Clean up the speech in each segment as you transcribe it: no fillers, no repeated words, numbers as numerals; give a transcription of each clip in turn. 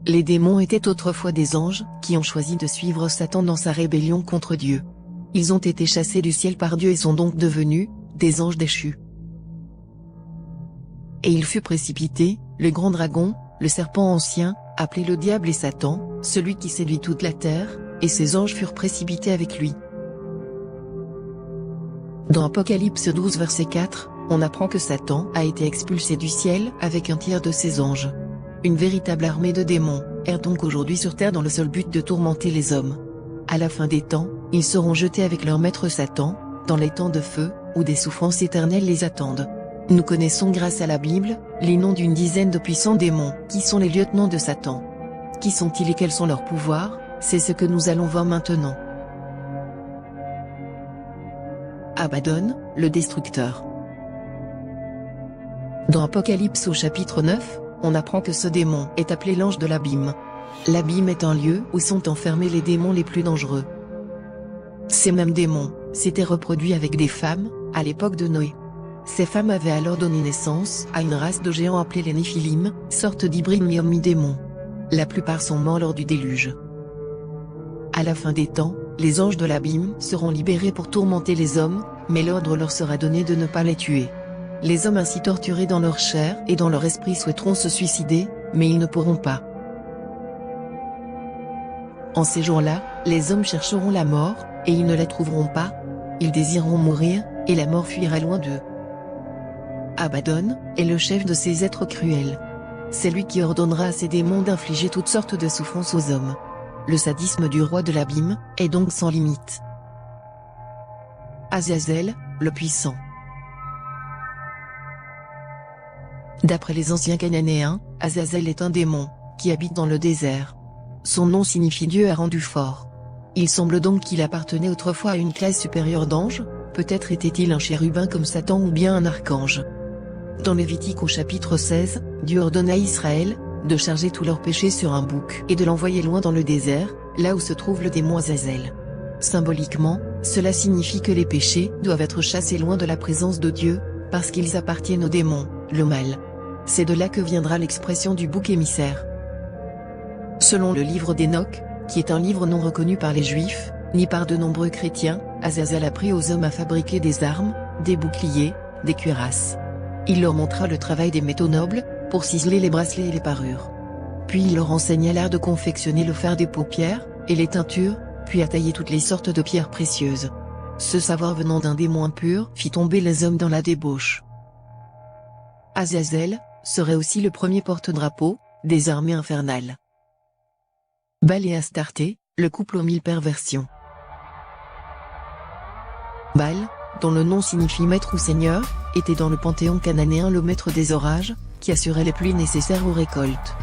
Les démons étaient autrefois des anges, qui ont choisi de suivre Satan dans sa rébellion contre Dieu. Ils ont été chassés du ciel par Dieu et sont donc devenus des anges déchus. Et il fut précipité, le grand dragon, le serpent ancien, appelé le diable et Satan, celui qui séduit toute la terre, et ses anges furent précipités avec lui. Dans Apocalypse 12 verset 4, on apprend que Satan a été expulsé du ciel avec un tiers de ses anges. Une véritable armée de démons erre donc aujourd'hui sur terre dans le seul but de tourmenter les hommes. À la fin des temps, ils seront jetés avec leur maître Satan, dans les temps de feu, où des souffrances éternelles les attendent. Nous connaissons grâce à la Bible, les noms d'une dizaine de puissants démons, qui sont les lieutenants de Satan. Qui sont-ils et quels sont leurs pouvoirs? C'est ce que nous allons voir maintenant. Abaddon, le destructeur. Dans Apocalypse au chapitre 9, on apprend que ce démon est appelé l'ange de l'abîme. L'abîme est un lieu où sont enfermés les démons les plus dangereux. Ces mêmes démons s'étaient reproduits avec des femmes, à l'époque de Noé. Ces femmes avaient alors donné naissance à une race de géants appelés les Néphilim, sorte d'hybrides mi-homme-mi-démon. La plupart sont morts lors du déluge. À la fin des temps, les anges de l'abîme seront libérés pour tourmenter les hommes, mais l'ordre leur sera donné de ne pas les tuer. Les hommes ainsi torturés dans leur chair et dans leur esprit souhaiteront se suicider, mais ils ne pourront pas. En ces jours-là, les hommes chercheront la mort, et ils ne la trouveront pas. Ils désireront mourir, et la mort fuira loin d'eux. Abaddon est le chef de ces êtres cruels. C'est lui qui ordonnera à ces démons d'infliger toutes sortes de souffrances aux hommes. Le sadisme du roi de l'abîme est donc sans limite. Azazel, le puissant. D'après les anciens cananéens, Azazel est un démon, qui habite dans le désert. Son nom signifie Dieu a rendu fort. Il semble donc qu'il appartenait autrefois à une classe supérieure d'anges, peut-être était-il un chérubin comme Satan ou bien un archange. Dans Lévitique au chapitre 16, Dieu ordonne à Israël de charger tous leurs péchés sur un bouc et de l'envoyer loin dans le désert, là où se trouve le démon Azazel. Symboliquement, cela signifie que les péchés doivent être chassés loin de la présence de Dieu, parce qu'ils appartiennent au démon, le mal. C'est de là que viendra l'expression du bouc émissaire. Selon le livre d'Enoch, qui est un livre non reconnu par les Juifs, ni par de nombreux chrétiens, Azazel apprit aux hommes à fabriquer des armes, des boucliers, des cuirasses. Il leur montra le travail des métaux nobles, pour ciseler les bracelets et les parures. Puis il leur enseigna l'art de confectionner le fer des paupières, et les teintures, puis à tailler toutes les sortes de pierres précieuses. Ce savoir venant d'un démon impur fit tomber les hommes dans la débauche. Azazel serait aussi le premier porte-drapeau des armées infernales. Baal et Astarté, le couple aux 1000 perversions. Baal, dont le nom signifie maître ou seigneur, était dans le panthéon cananéen le maître des orages, qui assurait les pluies nécessaires aux récoltes.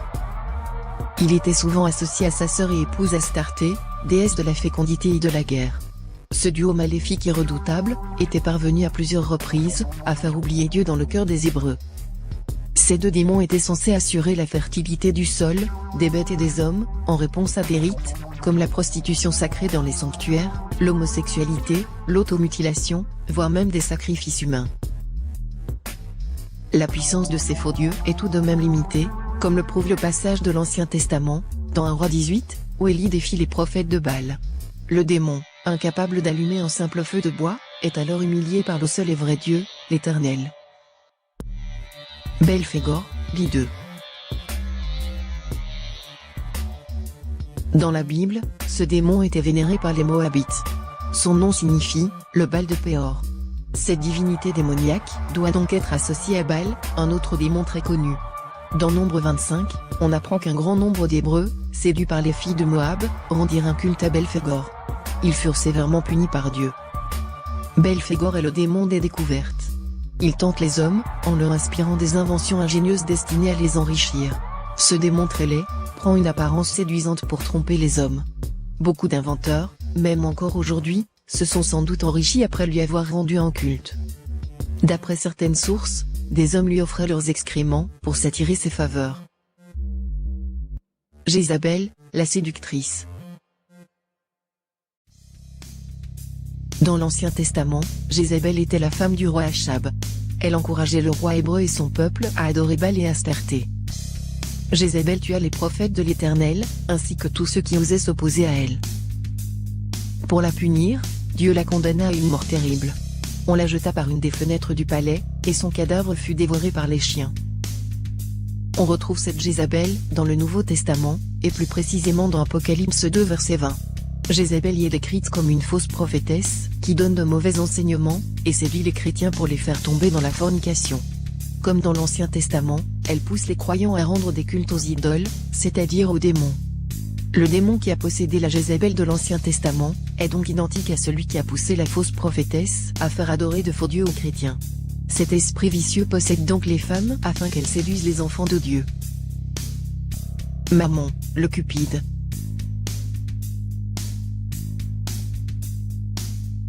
Il était souvent associé à sa sœur et épouse Astarté, déesse de la fécondité et de la guerre. Ce duo maléfique et redoutable était parvenu à plusieurs reprises à faire oublier Dieu dans le cœur des Hébreux. Ces deux démons étaient censés assurer la fertilité du sol, des bêtes et des hommes, en réponse à des rites, comme la prostitution sacrée dans les sanctuaires, l'homosexualité, l'automutilation, voire même des sacrifices humains. La puissance de ces faux dieux est tout de même limitée, comme le prouve le passage de l'Ancien Testament, dans 1 Roi 18, où Élie défie les prophètes de Baal. Le démon, incapable d'allumer un simple feu de bois, est alors humilié par le seul et vrai Dieu, l'Éternel. Belphégor, l'Ideux. Dans la Bible, ce démon était vénéré par les Moabites. Son nom signifie « le Baal de Péor ». Cette divinité démoniaque doit donc être associée à Baal, un autre démon très connu. Dans Nombre 25, on apprend qu'un grand nombre d'Hébreux, séduits par les filles de Moab, rendirent un culte à Belphégor. Ils furent sévèrement punis par Dieu. Belphégor est le démon des découvertes. Il tente les hommes, en leur inspirant des inventions ingénieuses destinées à les enrichir. Ce démon très laid, prend une apparence séduisante pour tromper les hommes. Beaucoup d'inventeurs, même encore aujourd'hui, se sont sans doute enrichis après lui avoir rendu un culte. D'après certaines sources, des hommes lui offraient leurs excréments pour s'attirer ses faveurs. Jézabel, la séductrice. Dans l'Ancien Testament, Jézabel était la femme du roi Achab. Elle encourageait le roi hébreu et son peuple à adorer Baal et Astarté. Jézabel tua les prophètes de l'Éternel, ainsi que tous ceux qui osaient s'opposer à elle. Pour la punir, Dieu la condamna à une mort terrible. On la jeta par une des fenêtres du palais, et son cadavre fut dévoré par les chiens. On retrouve cette Jézabel dans le Nouveau Testament, et plus précisément dans Apocalypse 2 verset 20. Jézabel y est décrite comme une fausse prophétesse, qui donne de mauvais enseignements, et séduit les chrétiens pour les faire tomber dans la fornication. Comme dans l'Ancien Testament, elle pousse les croyants à rendre des cultes aux idoles, c'est-à-dire aux démons. Le démon qui a possédé la Jézabel de l'Ancien Testament, est donc identique à celui qui a poussé la fausse prophétesse à faire adorer de faux dieux aux chrétiens. Cet esprit vicieux possède donc les femmes afin qu'elles séduisent les enfants de Dieu. Mammon, le Cupide.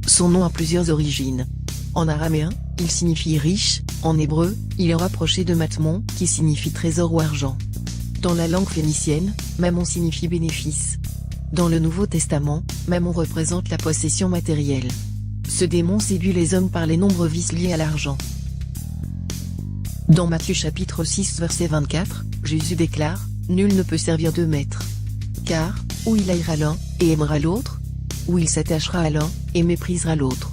Son nom a plusieurs origines. En araméen, il signifie riche, en hébreu, il est rapproché de Matmon, qui signifie trésor ou argent. Dans la langue phénicienne, Mammon signifie bénéfice. Dans le Nouveau Testament, Mammon représente la possession matérielle. Ce démon séduit les hommes par les nombreux vices liés à l'argent. Dans Matthieu chapitre 6 verset 24, Jésus déclare, « Nul ne peut servir deux maîtres. Car, ou il haïra l'un, et aimera l'autre, ou il s'attachera à l'un, et méprisera l'autre.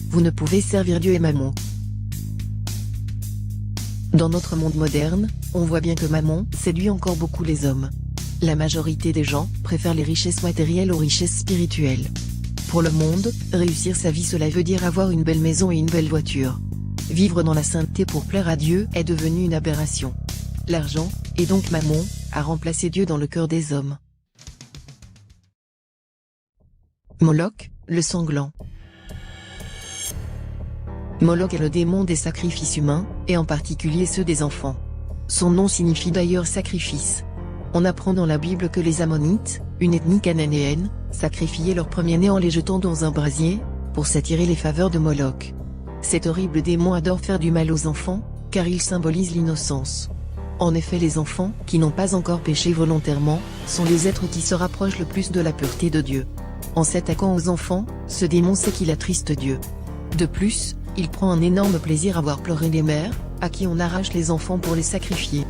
Vous ne pouvez servir Dieu et Mammon. » Dans notre monde moderne, on voit bien que Mammon séduit encore beaucoup les hommes. La majorité des gens préfèrent les richesses matérielles aux richesses spirituelles. Pour le monde, réussir sa vie cela veut dire avoir une belle maison et une belle voiture. Vivre dans la sainteté pour plaire à Dieu est devenu une aberration. L'argent, et donc Mammon, a remplacé Dieu dans le cœur des hommes. Moloch, le sanglant. Moloch est le démon des sacrifices humains, et en particulier ceux des enfants. Son nom signifie d'ailleurs sacrifice. On apprend dans la Bible que les Ammonites, une ethnie cananéenne, sacrifiaient leurs premiers-nés en les jetant dans un brasier, pour s'attirer les faveurs de Moloch. Cet horrible démon adore faire du mal aux enfants, car il symbolise l'innocence. En effet, les enfants, qui n'ont pas encore péché volontairement, sont les êtres qui se rapprochent le plus de la pureté de Dieu. En s'attaquant aux enfants, ce démon sait qu'il attriste Dieu. De plus, il prend un énorme plaisir à voir pleurer les mères, à qui on arrache les enfants pour les sacrifier.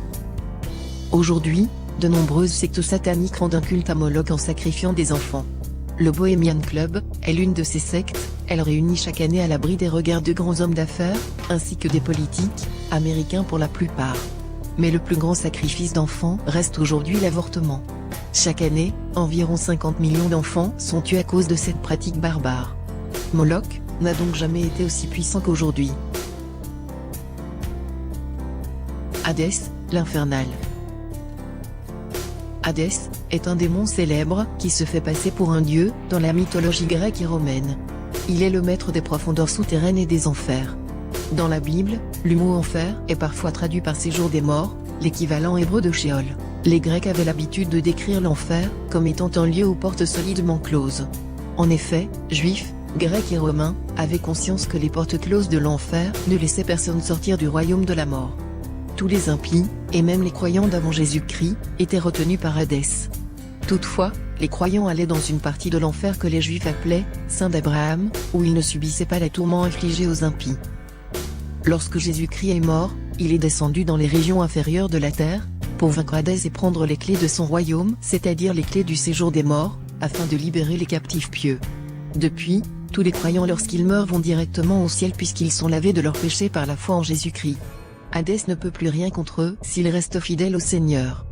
Aujourd'hui, de nombreuses sectes sataniques rendent un culte à Moloch en sacrifiant des enfants. Le Bohemian Club est l'une de ces sectes, elle réunit chaque année à l'abri des regards de grands hommes d'affaires, ainsi que des politiques, américains pour la plupart. Mais le plus grand sacrifice d'enfants reste aujourd'hui l'avortement. Chaque année, environ 50 millions d'enfants sont tués à cause de cette pratique barbare. Moloch n'a donc jamais été aussi puissant qu'aujourd'hui. Hadès, l'infernal. Hadès est un démon célèbre qui se fait passer pour un dieu dans la mythologie grecque et romaine. Il est le maître des profondeurs souterraines et des enfers. Dans la Bible, le mot enfer est parfois traduit par séjour des morts, l'équivalent hébreu de Sheol. Les Grecs avaient l'habitude de décrire l'enfer comme étant un lieu aux portes solidement closes. En effet, Juifs, Grecs et Romains avaient conscience que les portes closes de l'enfer ne laissaient personne sortir du royaume de la mort. Tous les impies, et même les croyants d'avant Jésus-Christ, étaient retenus par Hadès. Toutefois, les croyants allaient dans une partie de l'enfer que les Juifs appelaient « Sein d'Abraham », où ils ne subissaient pas les tourments infligés aux impies. Lorsque Jésus-Christ est mort, il est descendu dans les régions inférieures de la terre, pour vaincre Hadès et prendre les clés de son royaume, c'est-à-dire les clés du séjour des morts, afin de libérer les captifs pieux. Depuis, tous les croyants lorsqu'ils meurent vont directement au ciel puisqu'ils sont lavés de leurs péchés par la foi en Jésus-Christ. Hadès ne peut plus rien contre eux s'ils restent fidèles au Seigneur.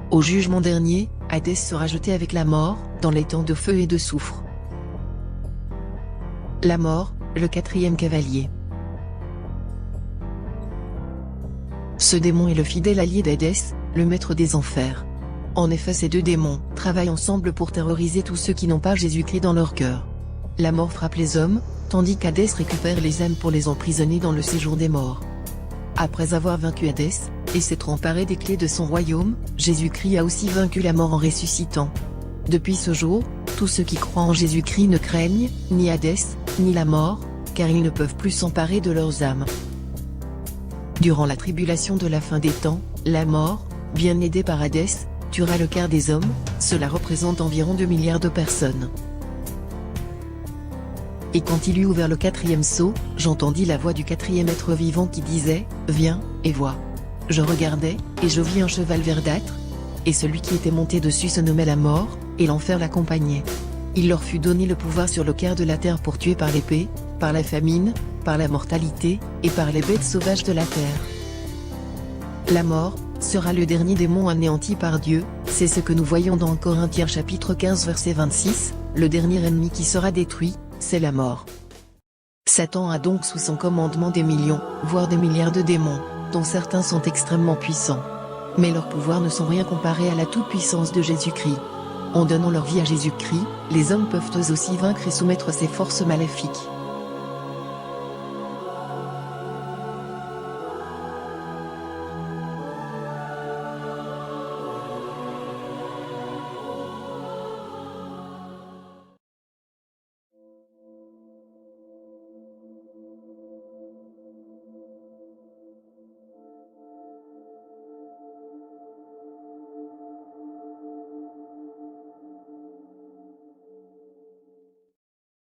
Au jugement dernier, Hadès sera jeté avec la mort, dans les temps de feu et de soufre. La mort, le quatrième cavalier. Ce démon est le fidèle allié d'Hadès, le maître des enfers. En effet, ces deux démons travaillent ensemble pour terroriser tous ceux qui n'ont pas Jésus-Christ dans leur cœur. La mort frappe les hommes, tandis qu'Hadès récupère les âmes pour les emprisonner dans le séjour des morts. Après avoir vaincu Hadès, et s'être emparé des clés de son royaume, Jésus-Christ a aussi vaincu la mort en ressuscitant. Depuis ce jour, tous ceux qui croient en Jésus-Christ ne craignent ni Hadès, ni la mort, car ils ne peuvent plus s'emparer de leurs âmes. Durant la tribulation de la fin des temps, la mort, bien aidée par Hadès, tuera le quart des hommes, cela représente environ 2 milliards de personnes. Et quand il eut ouvert le quatrième sceau, j'entendis la voix du quatrième être vivant qui disait, Viens, et vois. Je regardai, et je vis un cheval verdâtre, et celui qui était monté dessus se nommait la mort, et l'enfer l'accompagnait. Il leur fut donné le pouvoir sur le quart de la terre pour tuer par l'épée, par la famine, par la mortalité, et par les bêtes sauvages de la terre. La mort sera le dernier démon anéanti par Dieu, c'est ce que nous voyons dans Corinthiens chapitre 15 verset 26, le dernier ennemi qui sera détruit, c'est la mort. Satan a donc sous son commandement des millions, voire des milliards de démons, dont certains sont extrêmement puissants. Mais leurs pouvoirs ne sont rien comparés à la toute-puissance de Jésus-Christ. En donnant leur vie à Jésus-Christ, les hommes peuvent eux aussi vaincre et soumettre ces forces maléfiques.